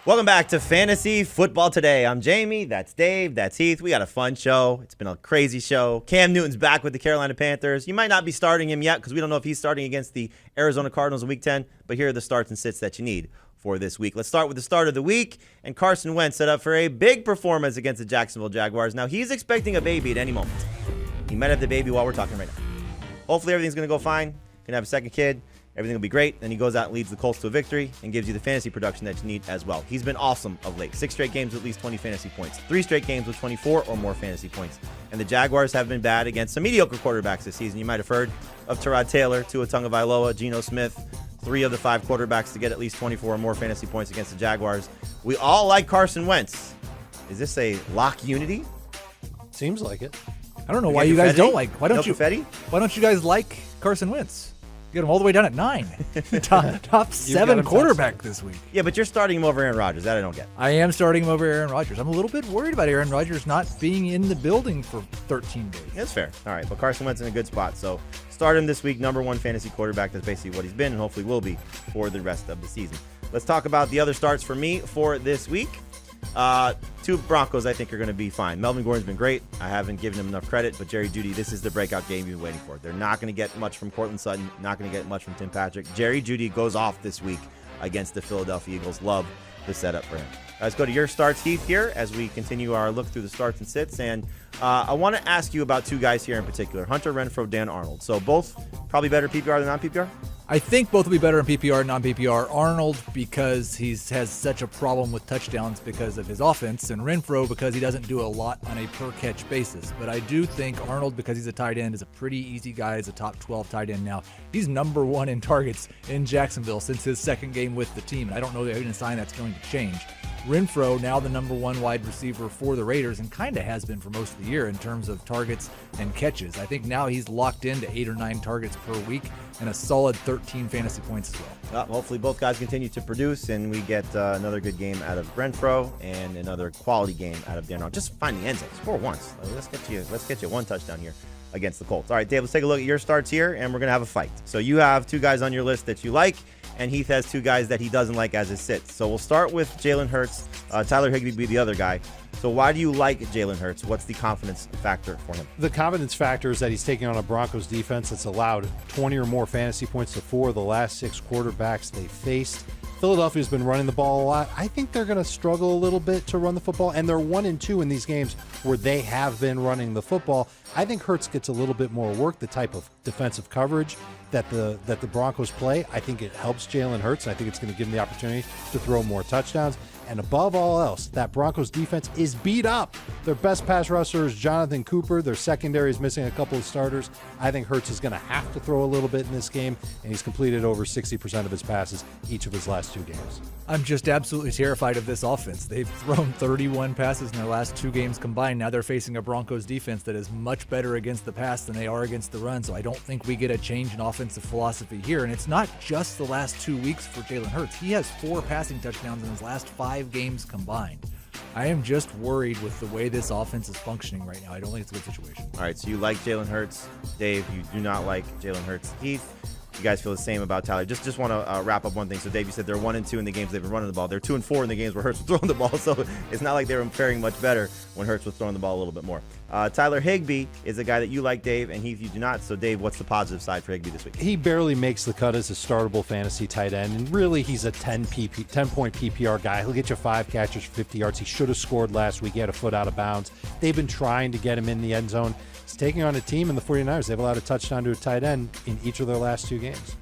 Welcome back to Fantasy Football Today. I'm Jamie, that's Dave, that's Heath. We got a fun show. It's been a crazy show. Cam Newton's back with the Carolina Panthers. You might not be starting him yet because we don't know if he's starting against the Arizona Cardinals in Week 10, but here are the starts and sits that you need for this week. Let's start with the start of the week, and Carson Wentz set up for a big performance against the Jacksonville Jaguars. Now, he's expecting a baby at any moment. He might have the baby while we're talking right now. Hopefully, everything's going to go fine. Can have a second kid. Everything will be great. Then he goes out and leads the Colts to a victory and gives you the fantasy production that you need as well. He's been awesome of late. 6 straight games with at least 20 fantasy points. 3 straight games with 24 or more fantasy points. And the Jaguars have been bad against some mediocre quarterbacks this season. You might have heard of Tyrod Taylor, Tua Tagovailoa, Geno Smith. 3 of the 5 quarterbacks to get at least 24 or more fantasy points against the Jaguars. We all like Carson Wentz. Is this a lock unity? Seems like it. I don't know why you guys don't like. Why don't you guys like Carson Wentz? Get him all the way down at 9. top 7 quarterback this week. Yeah, but you're starting him over Aaron Rodgers. That I don't get. I am starting him over Aaron Rodgers. I'm a little bit worried about Aaron Rodgers not being in the building for 13 days. That's fair. All right, but Carson Wentz in a good spot. So start him this week, number 1 fantasy quarterback. That's basically what he's been and hopefully will be for the rest of the season. Let's talk about the other starts for me for this week. 2 Broncos I think are going to be fine. Melvin Gordon's been great. I haven't given him enough credit, but Jerry Jeudy, this is the breakout game you've been waiting for. They're not going to get much from Cortland Sutton, not going to get much from Tim Patrick. Jerry Jeudy goes off this week against the Philadelphia Eagles. Love the setup for him. Let's go to your starts, Heath, here as we continue our look through the starts and sits. And I want to ask you about 2 guys here in particular, Hunter Renfrow, Dan Arnold. So both probably better PPR than non-PPR? I think both will be better in PPR and non-PPR. Arnold because he has such a problem with touchdowns because of his offense, and Renfrow because he doesn't do a lot on a per-catch basis. But I do think Arnold, because he's a tight end, is a pretty easy guy. He's a top 12 tight end now. He's number 1 in targets in Jacksonville since his second game with the team, and I don't know any sign that's going to change. Renfrow, now the number 1 wide receiver for the Raiders, and kind of has been for most of the year in terms of targets and catches. I think now he's locked into 8 or 9 targets per week and a solid 13 fantasy points as well. Hopefully both guys continue to produce and we get another good game out of Renfrow and another quality game out of Dan Arnold. Just find the end zone. Score once. Let's get you 1 touchdown here against the Colts. All right, Dave, let's take a look at your starts here, and we're going to have a fight. So you have 2 guys on your list that you like, and Heath has 2 guys that he doesn't like as his sits. So we'll start with Jalen Hurts. Tyler Higbee be the other guy. So why do you like Jalen Hurts? What's the confidence factor for him? The confidence factor is that he's taking on a Broncos defense that's allowed 20 or more fantasy points to 4 of the last 6 quarterbacks they faced. Philadelphia's been running the ball a lot. I think they're going to struggle a little bit to run the football, and they're 1-2 in these games where they have been running the football. I think Hurts gets a little bit more work, the type of defensive coverage that the Broncos play. I think it helps Jalen Hurts. I think it's going to give him the opportunity to throw more touchdowns. And above all else, that Broncos defense is beat up. Their best pass rusher is Jonathan Cooper. Their secondary is missing a couple of starters. I think Hurts is going to have to throw a little bit in this game, and he's completed over 60% of his passes each of his last 2 games. I'm just absolutely terrified of this offense. They've thrown 31 passes in their last 2 games combined. Now they're facing a Broncos defense that is much better against the pass than they are against the run, so I don't think we get a change in offensive philosophy here. And it's not just the last 2 weeks for Jalen Hurts. He has 4 passing touchdowns in his last 5 games combined. I am just worried with the way this offense is functioning right now. I don't think it's a good situation. All right, so you like Jalen Hurts. Dave, you do not like Jalen Hurts. Heath, you guys feel the same about Tyler. Just want to wrap up one thing. So, Dave, you said they're 1-2 in the games they've been running the ball. They're 2-4 in the games where Hurts was throwing the ball. So it's not like they were faring much better when Hurts was throwing the ball a little bit more. Tyler Higbee is a guy that you like, Dave, and Heath, you do not. So, Dave, what's the positive side for Higbee this week? He barely makes the cut as a startable fantasy tight end, and really he's a 10-point PPR guy. He'll get you 5 catches for 50 yards. He should have scored last week. He had a foot out of bounds. They've been trying to get him in the end zone. He's taking on a team in the 49ers. They've allowed a touchdown to a tight end in each of their last 2 games.